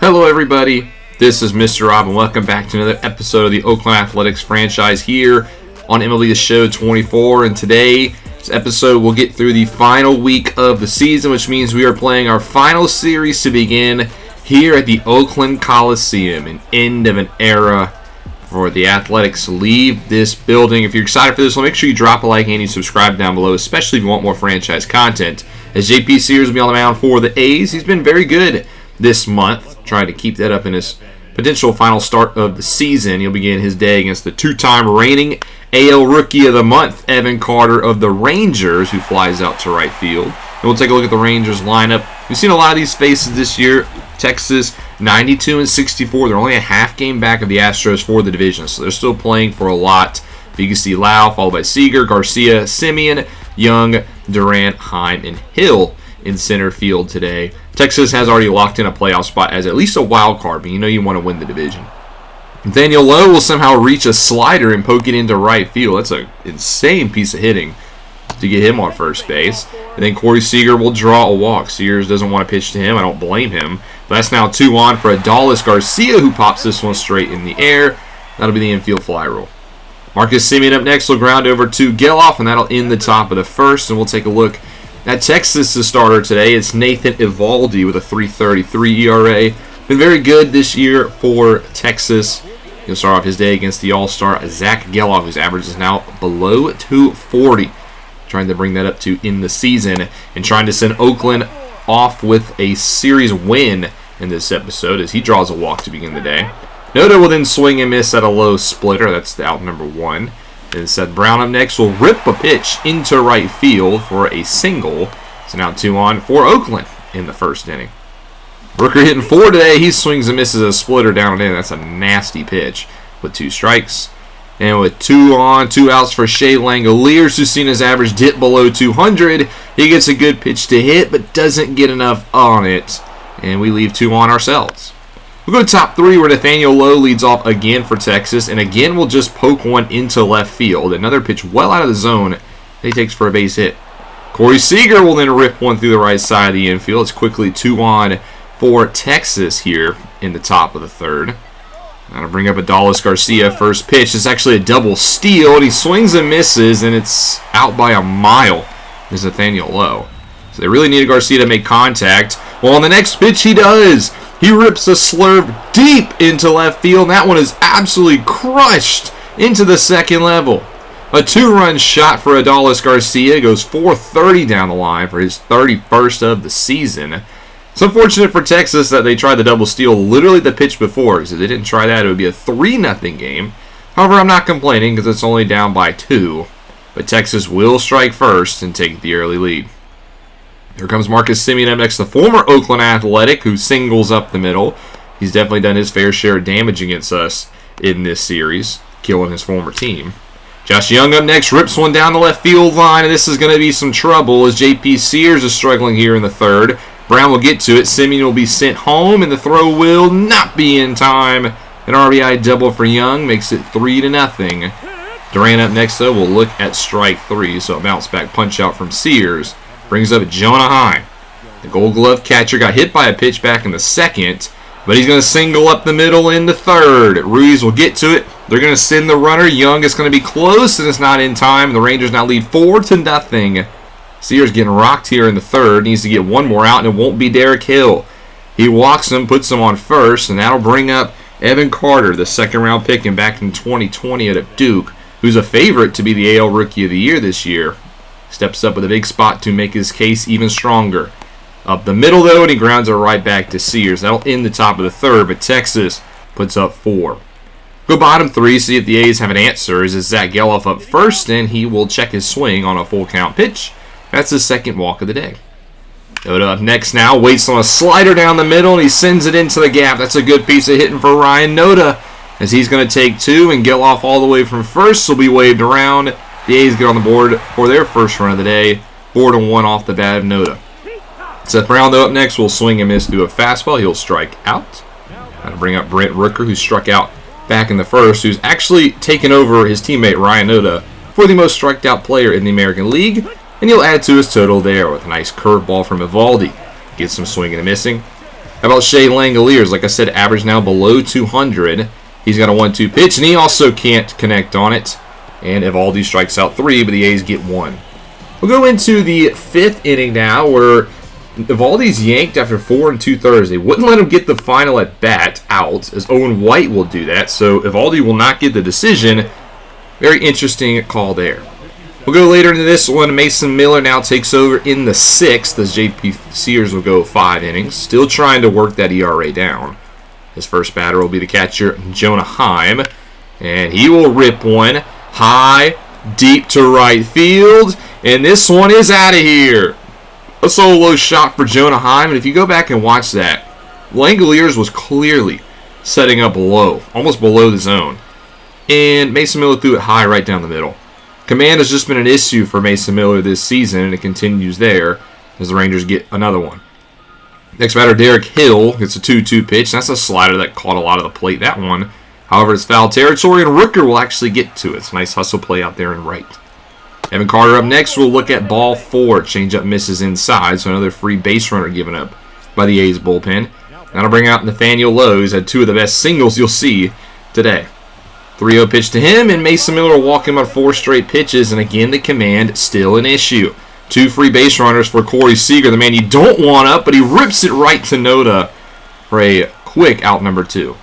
Hello everybody, this is Mr. Rob and welcome back to another episode of the Oakland Athletics franchise here on MLB The Show 24. And today's episode we'll get through the final week of the season, which means we are playing our final series to begin here at the Oakland Coliseum, an end of an era for the Athletics to leave this building. If you're excited for this one, make sure you drop a like and you subscribe down below, especially if you want more franchise content, as JP Sears will be on the mound for the A's. He's been very good this month, trying to keep that up in his potential final start of the season. He'll begin his day against the two-time reigning AL Rookie of the Month, Evan Carter of the Rangers, who flies out to right field. And we'll take a look at the Rangers lineup. We've seen a lot of these faces this year. Texas 92-64. They're only a half game back of the Astros for the division, so they're still playing for a lot. You can see Lau, followed by Seager, Garcia, Semien, Young, Durant, Heim, and Hill in center field today. Texas has already locked in a playoff spot as at least a wild card, but you know you want to win the division. Nathaniel Lowe will somehow reach a slider and poke it into right field. That's an insane piece of hitting to get him on first base. And then Corey Seager will draw a walk. Sears doesn't want to pitch to him. I don't blame him. But that's now 2 on for Adolis Garcia, who pops this one straight in the air. That'll be the infield fly rule. Marcus Semien up next will ground over to Geloff, and that'll end the top of the first. And we'll take a look at Texas' starter today. It's Nathan Eovaldi with a 3.33 ERA. Been very good this year for Texas. He'll start off his day against the All-Star Zach Geloff, whose average is now below 240. Trying to bring that up to in the season and trying to send Oakland off with a series win in this episode as he draws a walk to begin the day. Noda will then swing and miss at a low splitter. That's the out number 1. And Seth Brown up next will rip a pitch into right field for a single. So now 2 on for Oakland in the first inning. Rooker hitting 4 today. He swings and misses a splitter down and in. That's a nasty pitch with 2 strikes. And with 2 on, 2 outs for Shea Langoliers, who's seen his average dip below 200. He gets a good pitch to hit, but doesn't get enough on it. And we leave 2 on ourselves. We'll go to top 3 where Nathaniel Lowe leads off again for Texas. And again, we'll just poke one into left field. Another pitch well out of the zone that he takes for a base hit. Corey Seager will then rip one through the right side of the infield. It's quickly 2 on for Texas here in the top of the third. That'll bring up Adolis Garcia. First pitch. It's actually a double steal. And he swings and misses, and it's out by a mile. Is Nathaniel Lowe. So they really needed Garcia to make contact. Well, on the next pitch, he does. He rips a slurve deep into left field, and that one is absolutely crushed into the second level. A 2-run shot for Adolis Garcia. Goes 430 down the line for his 31st of the season. It's unfortunate for Texas that they tried the double steal literally the pitch before, because if they didn't try that, it would be a 3-0 game. However, I'm not complaining because it's only down by 2. But Texas will strike first and take the early lead. Here comes Marcus Semien up next, the former Oakland Athletic, who singles up the middle. He's definitely done his fair share of damage against us in this series, killing his former team. Josh Young up next, rips one down the left field line, and this is going to be some trouble as JP Sears is struggling here in the third. Brown will get to it. Semien will be sent home, and the throw will not be in time. An RBI double for Young makes it 3-0. Durant up next, though, will look at strike 3, so a bounce-back punch-out from Sears brings up Jonah Heim. The Gold Glove catcher got hit by a pitch back in the second, but he's going to single up the middle in the third. Ruiz will get to it. They're going to send the runner. Young is going to be close, and it's not in time. The Rangers now lead 4-0. Sears getting rocked here in the third. Needs to get one more out, and it won't be Derek Hill. He walks him, puts him on first, and that'll bring up Evan Carter, the second-round pick and back in 2020 at Duke, who's a favorite to be the AL Rookie of the Year this year. Steps up with a big spot to make his case even stronger. Up the middle, though, and he grounds it right back to Sears. That'll end the top of the third, but Texas puts up 4. Go bottom 3, see if the A's have an answer. Is Zach Geloff up first, and he will check his swing on a full-count pitch. That's his second walk of the day. Noda up next now, waits on a slider down the middle, and he sends it into the gap. That's a good piece of hitting for Ryan Noda, as he's going to take 2, and Geloff all the way from first will be waved around. The A's get on the board for their first run of the day, 4-1 off the bat of Noda. Seth Brown, though, up next will swing and miss through a fastball. He'll strike out. That'll bring up Brent Rooker, who struck out back in the first, who's actually taken over his teammate Ryan Noda for the most striked out player in the American League, and he'll add to his total there with a nice curveball from Eovaldi. Gets some swinging and missing. How about Shea Langoliers? Like I said, average now below 200. He's got a 1-2 pitch, and he also can't connect on it. And Evaldi strikes out 3, but the A's get 1. We'll go into the 5th inning now, where Evaldi's yanked after 4 2/3. They wouldn't let him get the final at bat out, as Owen White will do that. So Evaldi will not get the decision. Very interesting call there. We'll go later into this one. Mason Miller now takes over in the 6th, as JP Sears will go 5 innings. Still trying to work that ERA down. His first batter will be the catcher, Jonah Heim. And he will rip one high, deep to right field. And this one is out of here. A solo shot for Jonah Heim. And if you go back and watch that, Langoliers was clearly setting up low, almost below the zone. And Mason Miller threw it high right down the middle. Command has just been an issue for Mason Miller this season, and it continues there as the Rangers get another one. Next batter, Derek Hill, gets a 2-2 pitch. That's a slider that caught a lot of the plate, that one. However, it's foul territory, and Rooker will actually get to it. It's a nice hustle play out there in right. Evan Carter up next. We'll look at ball 4. Changeup misses inside, so another free base runner given up by the A's bullpen. That'll bring out Nathaniel Lowe. He's had 2 of the best singles you'll see today. 3-0 pitch to him, and Mason Miller will walk him on 4 straight pitches, and again, the command still an issue. 2 free base runners for Corey Seager, the man you don't want up, but he rips it right to Noda for a quick out number 2.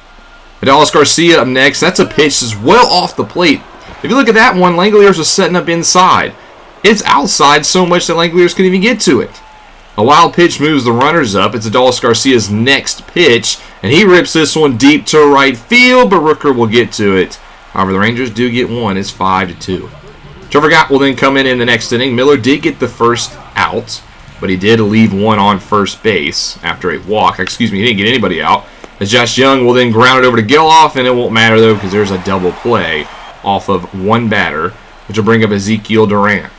Adolis Garcia up next. That's a pitch that's well off the plate. If you look at that one, Langoliers was setting up inside. It's outside so much that Langoliers couldn't even get to it. A wild pitch moves the runners up. It's Adolis Garcia's next pitch, and he rips this one deep to right field, but Rooker will get to it. However, the Rangers do get 1. It's 5-2. Trevor Gott will then come in the next inning. Miller did get the first out, but he did leave 1 on first base after a walk. He didn't get anybody out. As Josh Young will then ground it over to Geloff, and it won't matter, though, because there's a double play off of 1 batter, which will bring up Ezekiel Duran.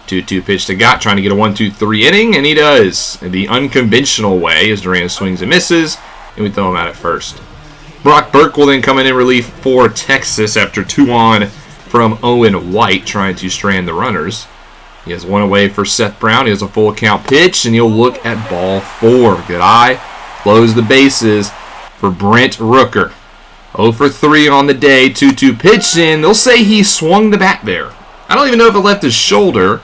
2-2 pitch to Gott, trying to get a 1-2-3 inning, and he does. In the unconventional way, as Duran swings and misses, and we throw him out at first. Brock Burke will then come in relief for Texas after 2 on from Owen White, trying to strand the runners. He has 1 away for Seth Brown. He has a full count pitch, and he'll look at ball 4. Good eye. Close the bases for Brent Rooker. 0 for 3 on the day. 2-2 pitch in. They'll say he swung the bat there. I don't even know if it left his shoulder.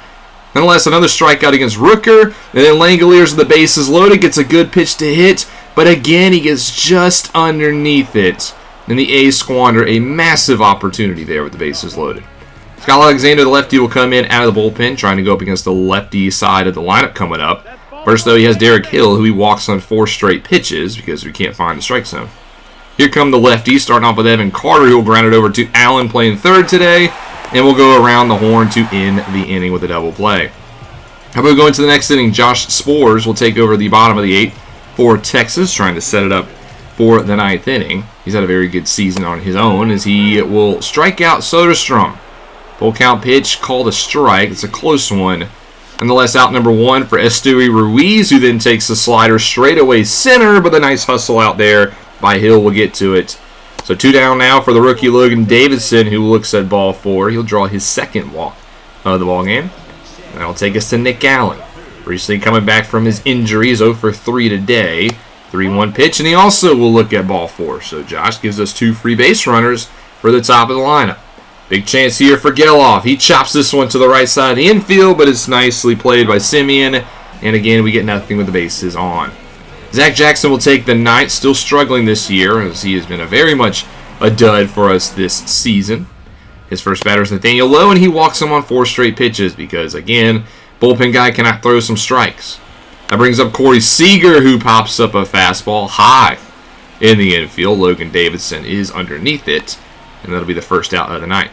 Nonetheless, another strikeout against Rooker. And then Langoliers with the bases loaded. Gets a good pitch to hit. But again, he gets just underneath it. And the A's squander a massive opportunity there with the bases loaded. Scott Alexander, the lefty, will come in out of the bullpen, trying to go up against the lefty side of the lineup coming up. First, though, he has Derek Hill, who he walks on 4 straight pitches because we can't find the strike zone. Here come the lefties, starting off with Evan Carter, who will ground it over to Allen, playing third today. And we'll go around the horn to end the inning with a double play. How about we go into the next inning? Josh Spores will take over the bottom of the 8th for Texas, trying to set it up for the 9th inning. He's had a very good season on his own as he will strike out Soderstrom. Full count pitch called a strike. It's a close one. Nonetheless, out number 1 for Esteury Ruiz, who then takes the slider straight away center, but a nice hustle out there by Hill will get to it. So 2 down now for the rookie Logan Davidson, who looks at ball 4. He'll draw his 2nd walk of the ballgame. That'll take us to Nick Allen. Recently coming back from his injuries, 0 for 3 today. 3-1 pitch, and he also will look at ball 4. So Josh gives us 2 free base runners for the top of the lineup. Big chance here for Geloff. He chops this one to the right side of the infield, but it's nicely played by Simeon. And again, we get nothing with the bases on. Zach Jackson will take the 9th, still struggling this year, as he has been very much a dud for us this season. His first batter is Nathaniel Lowe, and he walks him on 4 straight pitches because, again, bullpen guy cannot throw some strikes. That brings up Corey Seager, who pops up a fastball high in the infield. Logan Davidson is underneath it, and that'll be the first out of the 9th.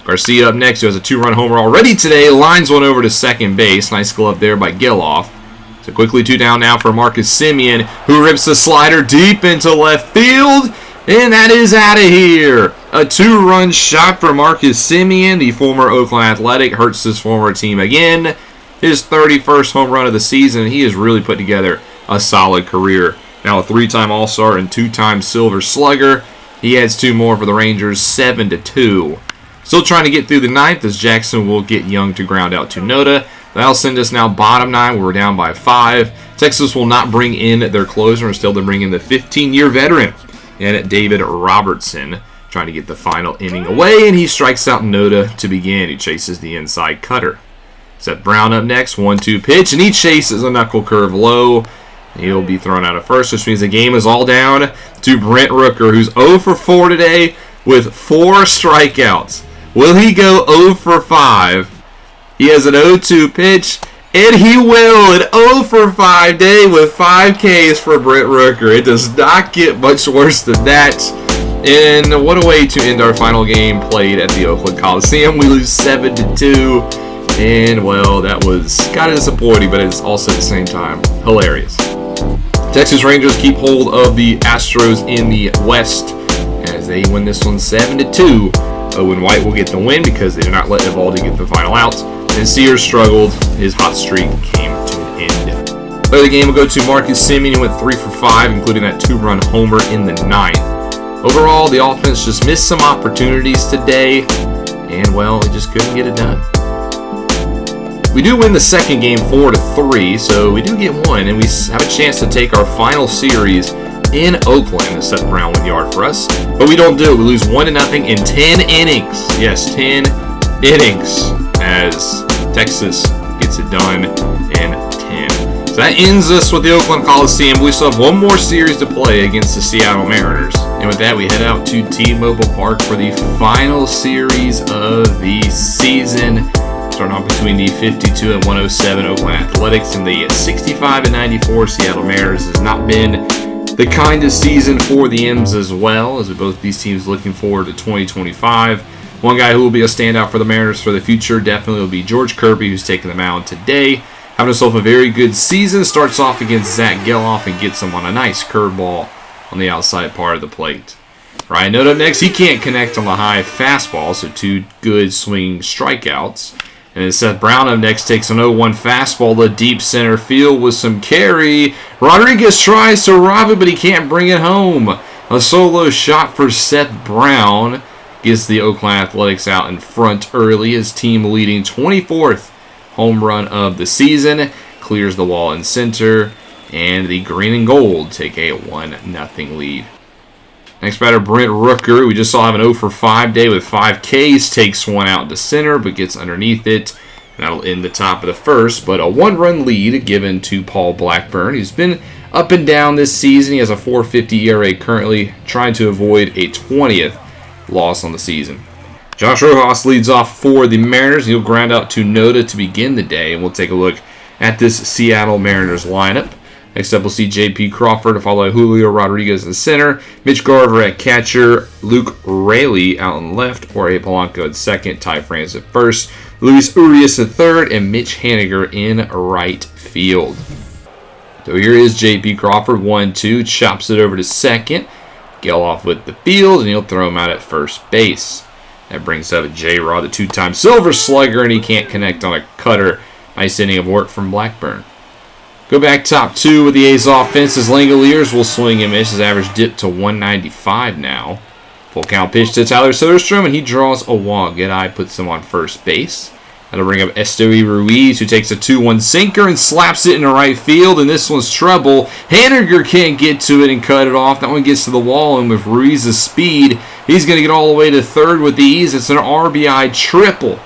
Garcia up next, who has a 2-run homer already today, lines one over to second base. Nice glove there by Geloff. So quickly 2 down now for Marcus Simeon, who rips the slider deep into left field, and that is out of here. A 2-run shot for Marcus Simeon, the former Oakland Athletic, hurts his former team again. His 31st home run of the season. He has really put together a solid career. Now a 3-time All-Star and 2-time Silver Slugger. He adds 2 more for the Rangers, 7-2. Still trying to get through the 9th as Jackson will get Young to ground out to Noda. That'll send us now bottom 9. We're down by 5. Texas will not bring in their closer. Instead, they'll bring in the 15-year veteran, and David Robertson, trying to get the final inning away, and he strikes out Noda to begin. He chases the inside cutter. Seth Brown up next, 1-2 pitch, and he chases a knuckle curve low. He'll be thrown out at first, which means the game is all down to Brent Rooker, who's 0 for 4 today with 4 strikeouts. Will he go 0 for 5? He has an 0-2 pitch, and he will. An 0 for 5 day with 5 Ks for Brent Rooker. It does not get much worse than that. And what a way to end our final game played at the Oakland Coliseum. We lose 7-2. And, well, that was kind of disappointing, but it's also at the same time hilarious. Texas Rangers keep hold of the Astros in the West as they win this one 7-2. Owen White will get the win because they did not let Evaldi get the final out. And Sears struggled. His hot streak came to an end. Player of the game will go to Marcus Semien, who went 3 for 5, including that 2-run homer in the 9th. Overall, the offense just missed some opportunities today, and, well, they just couldn't get it done. We do win the second game 4-3, so we do get one, and we have a chance to take our final series in Oakland. The Seth Brown 1 yard for us, but we don't do it. We lose 1-0 in 10 innings. Yes, 10 innings as Texas gets it done in 10. So that ends us with the Oakland Coliseum. We still have one more series to play against the Seattle Mariners. And with that, we head out to T-Mobile Park for the final series of the season. Starting off between the 52-107 Oakland Athletics and the 65-94 Seattle Mariners. Has not been the kindest season for the M's as well, as both these teams looking forward to 2025. One guy who will be a standout for the Mariners for the future definitely will be George Kirby, who's taking the mound today. Having himself a very good season. Starts off against Zach Geloff and gets him on a nice curveball on the outside part of the plate. Ryan Noda up next. He can't connect on the high fastball, so 2 good swing strikeouts. And then Seth Brown up next takes an 0-1 fastball to deep center field with some carry. Rodriguez tries to rob it, but he can't bring it home. A solo shot for Seth Brown gets the Oakland Athletics out in front early. His team leading 24th home run of the season. Clears the wall in center, and the green and gold take a 1-0 lead. Next batter, Brent Rooker. We just saw him an 0 for 5 day with 5 Ks. Takes one out to center, but gets underneath it. And that'll end the top of the first. But a 1-run lead given to Paul Blackburn. He's been up and down this season. He has a 4.50 ERA currently, trying to avoid a 20th loss on the season. Josh Rojas leads off for the Mariners. He'll ground out to Noda to begin the day. And we'll take a look at this Seattle Mariners lineup. Next up, we'll see J.P. Crawford, followed by Julio Rodriguez in center, Mitch Garver at catcher, Luke Raley out in left, Jorge Polanco at second, Ty France at first, Luis Urias at third, and Mitch Haniger in right field. So here is J.P. Crawford, 1-2, chops it over to second, Geloff with the field, and he'll throw him out at first base. That brings up J-Rod, the 2-time Silver Slugger, and he can't connect on a cutter. Nice inning of work from Blackburn. Go back top 2 with the A's offense as Langoliers will swing and miss. His average dipped to 195 now. Full count pitch to Tyler Soderstrom, and he draws a walk. Good eye puts him on first base. That'll bring up Estoy Ruiz, who takes a 2-1 sinker and slaps it into right field, and this one's trouble. Haniger can't get to it and cut it off. That one gets to the wall, and with Ruiz's speed, he's going to get all the way to third with ease. It's an RBI triple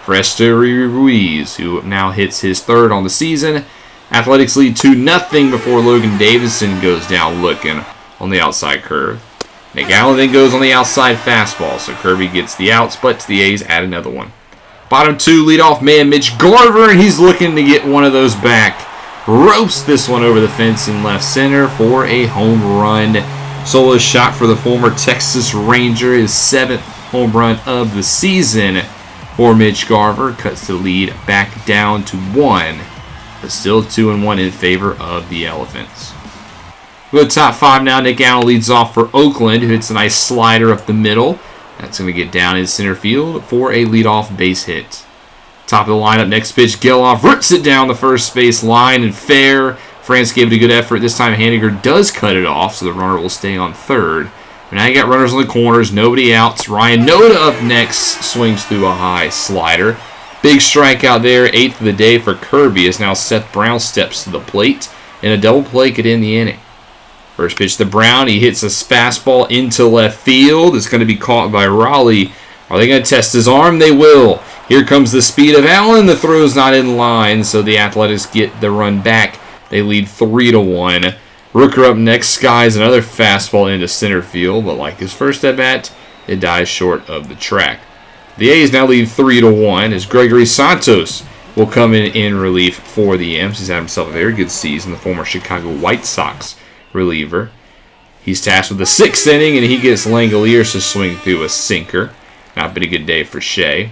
for Estoy Ruiz, who now hits his third on the season. Athletics lead 2-0 before Logan Davison goes down looking on the outside curve. Nick Allen then goes on the outside fastball, so Kirby gets the outs, but the A's add another one. Bottom 2, leadoff man Mitch Garver, and he's looking to get one of those back. Ropes this one over the fence in left center for a home run. Solo shot for the former Texas Ranger, his 7th home run of the season for Mitch Garver. Cuts the lead back down to 1. But still 2-1 in favor of the Elephants. We go top 5 now. Nick Allen leads off for Oakland, who hits a nice slider up the middle. That's going to get down in center field for a leadoff base hit. Top of the lineup, next pitch, Geloff rips it down the first base line and fair. France gave it a good effort. This time Haniger does cut it off, so the runner will stay on third. But now you got runners on the corners, nobody outs. Ryan Noda up next, swings through a high slider. Big strikeout there, 8th of the day for Kirby, as now Seth Brown steps to the plate, and a double play could end the inning. First pitch to Brown, he hits a fastball into left field. It's going to be caught by Raleigh. Are they going to test his arm? They will. Here comes the speed of Allen. The throw's not in line, so the Athletics get the run back. They lead 3-1. Rooker up next, skies another fastball into center field, but like his first at-bat, it dies short of the track. The A's now lead 3-1 as Gregory Santos will come in relief for the M's. He's had himself a very good season, the former Chicago White Sox reliever. He's tasked with the 6th inning, and he gets Langoliers to swing through a sinker. Not been a good day for Shea.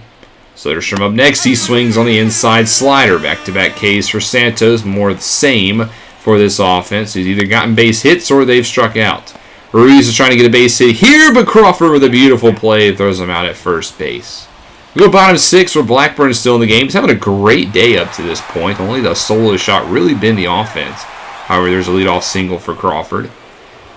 Soderstrom up next. He swings on the inside slider. Back-to-back Ks for Santos. More of the same for this offense. He's either gotten base hits or they've struck out. Ruiz is trying to get a base hit here, but Crawford with a beautiful play throws him out at first base. We go bottom 6 where Blackburn is still in the game. He's having a great day up to this point. Only the solo shot really been the offense. However, there's a leadoff single for Crawford.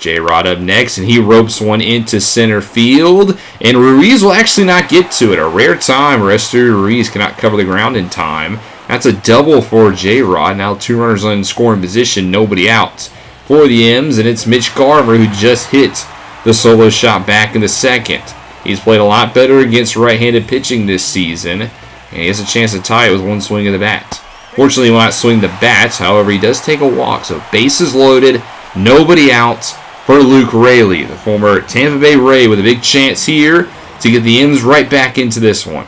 J-Rod up next, and he ropes one into center field. And Ruiz will actually not get to it. A rare time where Esteury Ruiz cannot cover the ground in time. That's a double for J-Rod. Now 2 runners in scoring position, nobody out for the M's. And it's Mitch Garver who just hit the solo shot back in the second. He's played a lot better against right-handed pitching this season. And he has a chance to tie it with one swing of the bat. Fortunately, he will not swing the bats. However, he does take a walk. So bases loaded, nobody out for Luke Raley, the former Tampa Bay Ray, with a big chance here to get the M's right back into this one.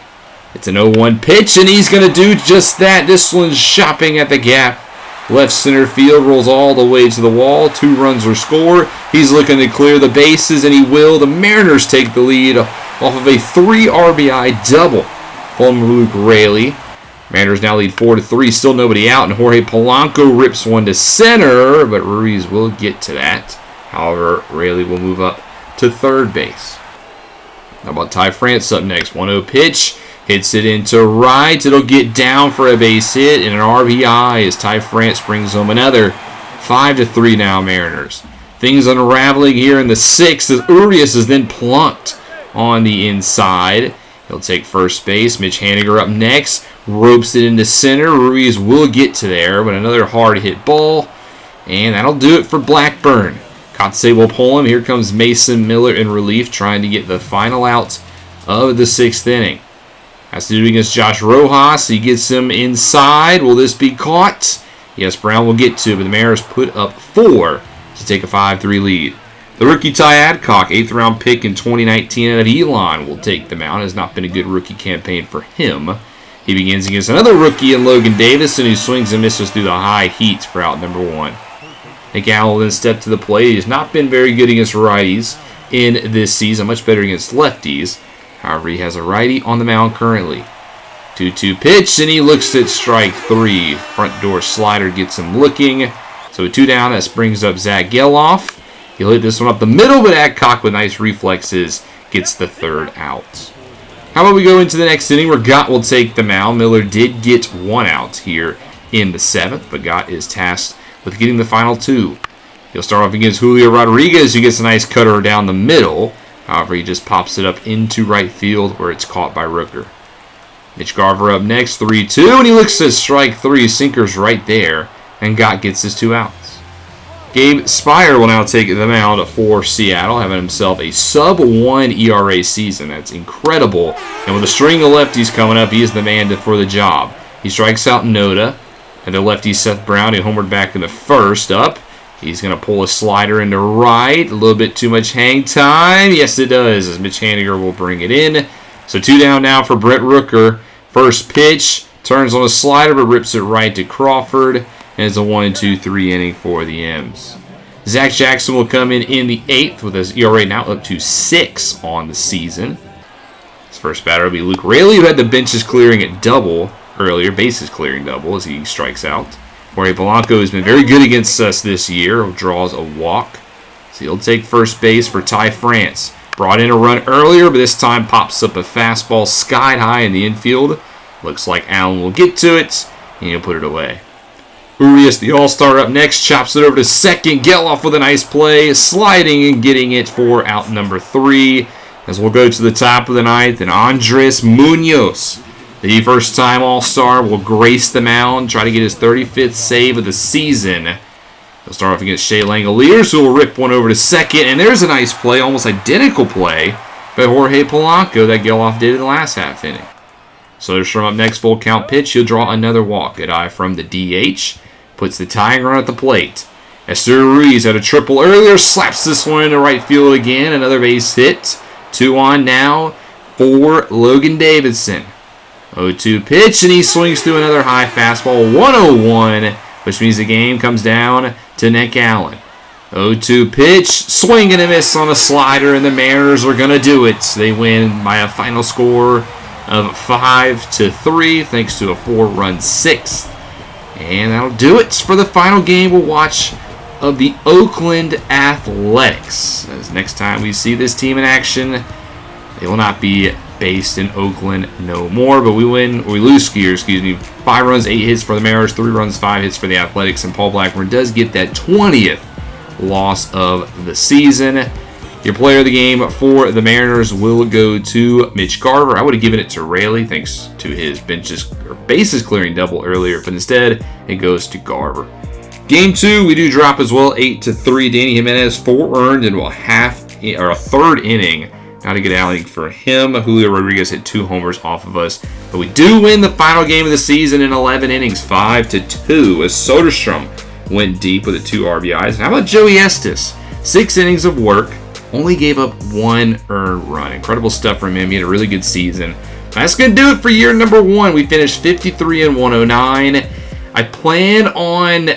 It's an 0-1 pitch, and he's going to do just that. This one's shopping at the gap. Left center field, rolls all the way to the wall. 2 runs are scored. He's looking to clear the bases, and he will. The Mariners take the lead off of a 3 RBI double from Luke Raley. Mariners now lead 4-3, still nobody out, and Jorge Polanco rips one to center, but Ruiz will get to that. However, Raley will move up to third base. How about Ty France up next? 1-0 pitch, hits it into right. It'll get down for a base hit and an RBI as Ty France brings home another. 5-3 now, Mariners. Things unraveling here in the 6th as Urias is then plunked on the inside. He'll take first base. Mitch Haniger up next. Ropes it into center. Ruiz will get to there, but another hard hit ball. And that'll do it for Blackburn. Kotsay will pull him. Here comes Mason Miller in relief, trying to get the final out of the 6th inning. Has to do against Josh Rojas. He gets him inside. Will this be caught? Yes, Brown will get to it, but the Mariners put up 4 to take a 5-3 lead. The rookie Ty Adcock, 8th round pick in 2019 out of Elon, will take the mound. It has not been a good rookie campaign for him. He begins against another rookie in Logan Davison, who swings and misses through the high heat for out number 1. Nick Allen will then step to the plate. He has not been very good against righties in this season, much better against lefties. However, he has a righty on the mound currently. 2-2 pitch, and he looks at strike 3. Front door slider gets him looking. So a 2 down, that brings up Zach Geloff. He'll hit this one up the middle, but Adcock with nice reflexes gets the 3rd out. How about we go into the next inning where Gott will take the mound. Miller did get 1 out here in the 7th, but Gott is tasked with getting the final 2. He'll start off against Julio Rodriguez, who gets a nice cutter down the middle. However, he just pops it up into right field where it's caught by Rooker. Mitch Garver up next, 3-2, and he looks at strike 3. Sinker's right there, and Gott gets his 2 outs. Gabe Spire will now take the mound for Seattle, having himself a sub-1 ERA season. That's incredible. And with a string of lefties coming up, he is the man for the job. He strikes out Noda, and the lefty Seth Brown, who homered back in the 1st up. He's going to pull a slider into right. A little bit too much hang time. Yes, it does, as Mitch Haniger will bring it in. So 2 down now for Brett Rooker. First pitch, turns on a slider, but rips it right to Crawford. And it's a 1-2-3 inning for the M's. Zach Jackson will come in the 8th with his ERA now up to 6 on the season. His first batter will be Luke Raley, who had the benches clearing at double earlier, bases clearing double as he strikes out. Jorge Polanco has been very good against us this year, draws a walk. So he'll take first base for Ty France. Brought in a run earlier, but this time pops up a fastball sky high in the infield. Looks like Allen will get to it, and he'll put it away. Urias, the All-Star, up next, chops it over to second. Geloff with a nice play, sliding and getting it for out number 3. As we'll go to the top of the 9th, and Andres Munoz The first-time All-Star will grace the mound, try to get his 35th save of the season. He'll start off against Shea Langoliers, who will rip one over to second. And there's a nice play, almost identical play, by Jorge Polanco that Geloff did in the last half inning. Soderstrom up next, full count pitch. He'll draw another walk. Good eye from the DH. Puts the tying run at the plate. Esther Ruiz had a triple earlier. Slaps this one into right field again. Another base hit. 2 on now for Logan Davidson. 0-2 pitch, and he swings through another high fastball. 101, which means the game comes down to Nick Allen. 0-2 pitch, swing and a miss on a slider, and the Mariners are going to do it. They win by a final score of 5-3, thanks to a 4-run sixth. And that'll do it for the final game we'll watch of the Oakland Athletics. As next time we see this team in action, they will not be based in Oakland no more, but we lose 5 runs, 8 hits for the Mariners, 3 runs, 5 hits for the Athletics, and Paul Blackburn does get that 20th loss of the season. Your player of the game for the Mariners will go to Mitch Garver. I would have given it to Raley thanks to his bases clearing double earlier, but instead it goes to Garver. Game 2, we do drop as well, 8-3. Danny Jimenez, 4 earned into a third inning. Not a good outing for him. Julio Rodriguez hit 2 homers off of us. But we do win the final game of the season in 11 innings, 5-2, as Soderstrom went deep with the 2 RBIs. And how about Joey Estes? 6 innings of work, only gave up 1 earned run. Incredible stuff from him. He had a really good season. That's going to do it for year number 1. We finished 53-109. I plan on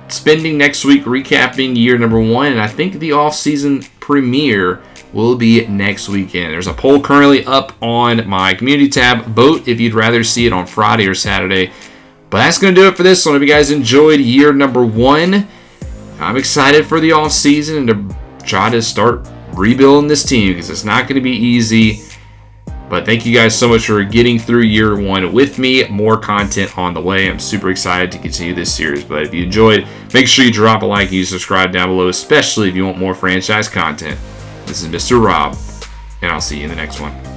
spending next week recapping year number 1, and I think the off-season premiere will be next weekend. There's a poll currently up on my community tab. Vote if you'd rather see it on Friday or Saturday. But that's going to do it for this one. If you guys enjoyed year number 1, I'm excited for the off season and to try to start rebuilding this team because it's not going to be easy. But thank you guys so much for getting through year 1 with me. More content on the way. I'm super excited to continue this series. But if you enjoyed, make sure you drop a like and you subscribe down below, especially if you want more franchise content. This is Mr. Rob, and I'll see you in the next one.